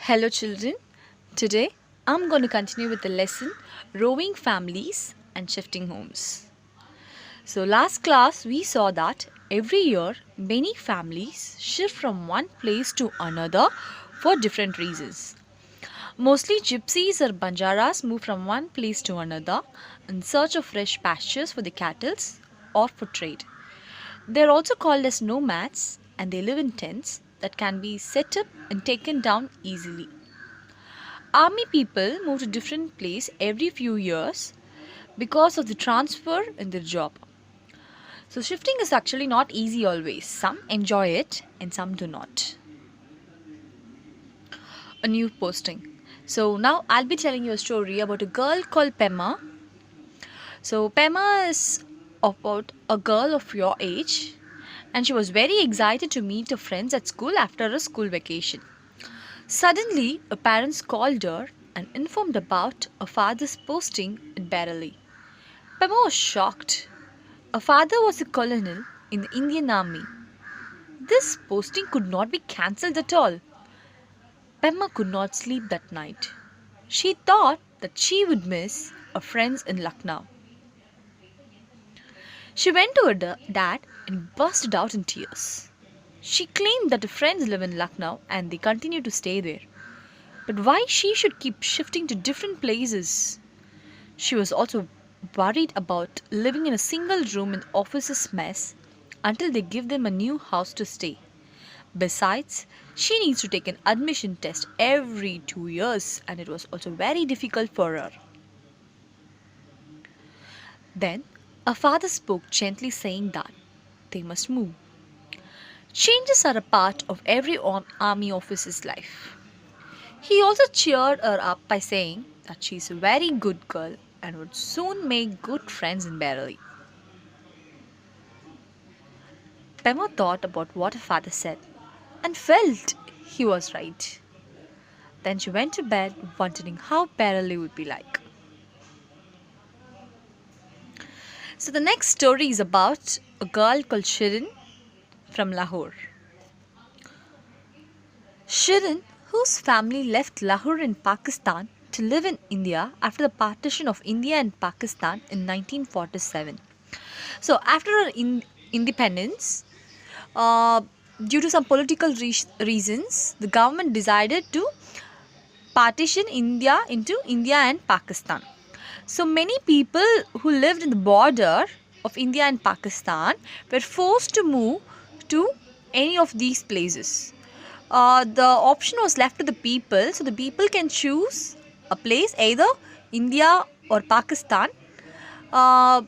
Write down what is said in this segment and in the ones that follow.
Hello, children. Today I'm going to continue with the lesson Roving Families and Shifting Homes. So, last class we saw that every year many families shift from one place to another for different reasons. Mostly gypsies or banjaras move from one place to another in search of fresh pastures for the cattle or for trade. They are also called as nomads and they live in tents that can be set up and taken down easily. Army people move to different place every few years because of the transfer in their job. So shifting is actually not easy always. Some enjoy it and some do not. A new posting. So now I'll be telling you a story about a girl called Pema. So Pema is about a girl of your age and she was very excited to meet her friends at school after a school vacation. Suddenly, her parents called her and informed about her father's posting in Bareilly. Pema was shocked. Her father was a colonel in the Indian Army. This posting could not be cancelled at all. Pema could not sleep that night. She thought that she would miss her friends in Lucknow. She went to her dad and bursted out in tears. She claimed that her friends live in Lucknow and they continue to stay there. But why she should keep shifting to different places? She was also worried about living in a single room in office's mess until they give them a new house to stay. Besides, she needs to take an admission test every 2 years and it was also very difficult for her. Then, her father spoke gently saying that they must move. Changes are a part of every army officer's life. He also cheered her up by saying that she is a very good girl and would soon make good friends in Bareilly. Pema thought about what her father said and felt he was right. Then she went to bed wondering how Bareilly would be like. So the next story is about a girl called Shirin from Lahore. Shirin, whose family left Lahore in Pakistan to live in India after the partition of India and Pakistan in 1947. So after our independence, uh, due to some political reasons, the government decided to partition India into India and Pakistan. So many people who lived in the border of India and Pakistan were forced to move to any of these places. The option was left to the people, so the people can choose a place, either India or Pakistan, uh,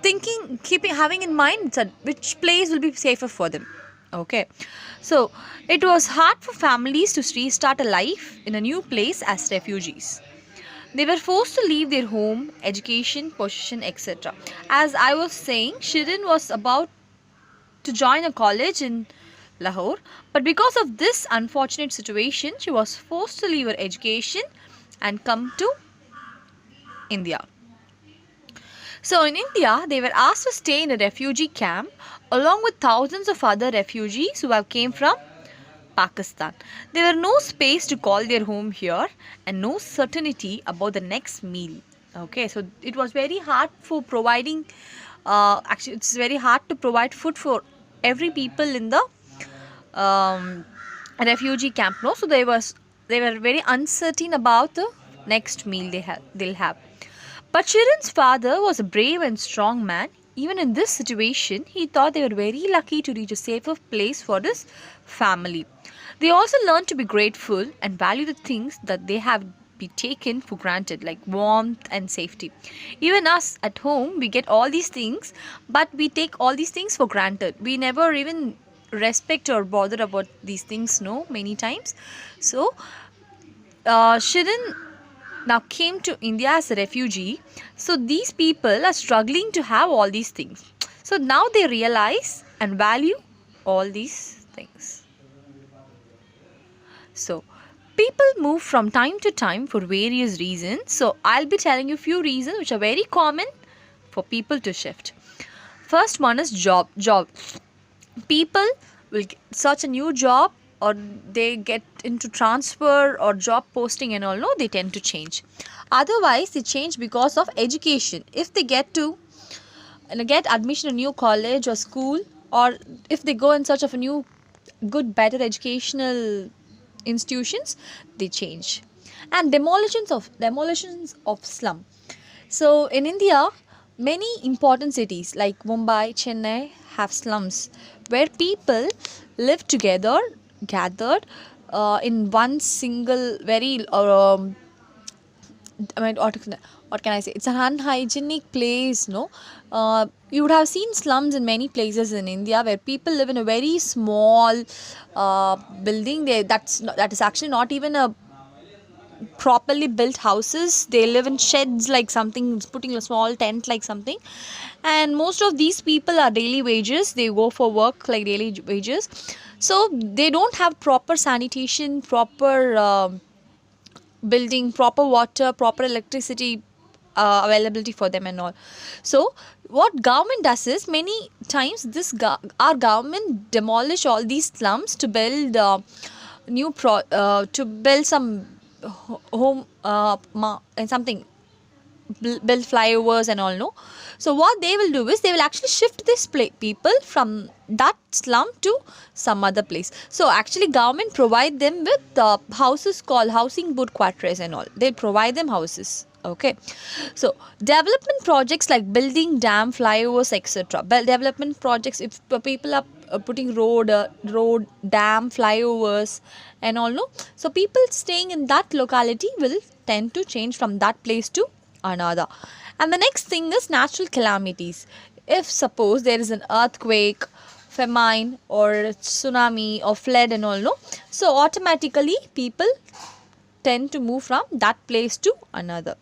having in mind that which place will be safer for them. Okay, so it was hard for families to restart a life in a new place as refugees. They were forced to leave their home, education, position, etc. As I was saying, Shirin was about to join a college in Lahore, but because of this unfortunate situation, she was forced to leave her education and come to India. So in India, they were asked to stay in a refugee camp along with thousands of other refugees who have came from Pakistan. There were no space to call their home here and no certainty about the next meal. Okay, so it was very hard for providing, actually it's very hard to provide food for every people in the um, refugee camp. No, so they were very uncertain about the next meal they'll have. But Shirin's father was a brave and strong man. Even in this situation, he thought they were very lucky to reach a safer place for his family. They also learned to be grateful and value the things that they have been taken for granted, like warmth and safety. Even us at home, we get all these things, but we take all these things for granted. We never even respect or bother about these things, no, many times. So, Shirin now came to India as a refugee. So these people are struggling to have all these things. So now they realize and value all these things. So people move from time to time for various reasons. So I'll be telling you few reasons which are very common for people to shift. First one is job. People will search a new job or they get into transfer or job posting and all, no, they tend to change. Otherwise they change because of education. If they get admission in a new college or school, or if they go in search of a new good better educational institutions, they change. And demolitions of slum. So in India, many important cities like Mumbai, Chennai have slums where people live together, gathered in one single very I mean, what can I say? It's an unhygienic place, no? You would have seen slums in many places in India where people live in a very small building. That is actually not even a properly built houses. They live in sheds like something, putting a small tent like something. And most of these people are daily wages. They go for work like daily wages. So they don't have proper sanitation, proper building, proper water, proper electricity availability for them and all. So what government does is, many times our government demolish all these slums to build to build some home and something, build flyovers and all, no. So what they will do is, they will actually shift this people from that slum to some other place. So actually government provide them with houses called housing board quarters and all. They provide them houses. Okay. So development projects like building dam, flyovers, etc. Development projects, if people are putting road, dam, flyovers and all, no. So people staying in that locality will tend to change from that place to another. And the next thing is natural calamities. If suppose there is an earthquake, famine or tsunami or flood and all, no, so automatically people tend to move from that place to another.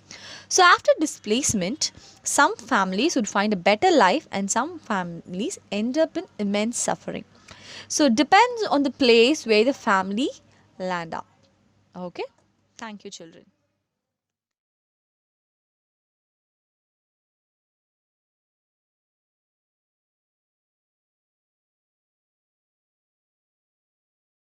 So after displacement, some families would find a better life and some families end up in immense suffering. So it depends on the place where the family land up. Okay. Thank you, children.